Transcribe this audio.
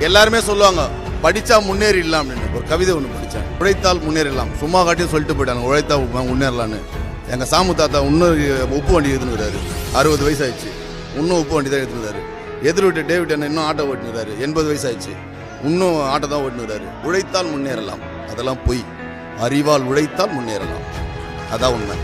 எல்லாருமே சொல்லுவாங்க படித்தா முன்னேறிடலாம் அப்படின்னு. ஒரு கவிதை ஒன்று படித்தேன், உழைத்தால் முன்னேறலாம். சும்மா காட்டியும் சொல்லிட்டு போயிட்டாங்க உழைத்தா முன்னேறலான்னு. எங்கள் சாமு தாத்தா இன்னும் உப்பு வண்டி எடுத்துனுறாரு, 60 வயசு ஆயிடுச்சு, இன்னும் உப்பு வண்டி தான் எடுத்துனுறாரு. எதிர் விட்டு டேவிட் என்ன இன்னும் ஆட்டோ ஓட்டினுறாரு, 80 வயசு ஆயிடுச்சு, இன்னும் ஆட்டோ தான் ஓட்டினுறாரு. உழைத்தால் முன்னேறலாம், அதெல்லாம் பொய். அறிவால் உழைத்தால் முன்னேறலாம், அதான் உண்மை.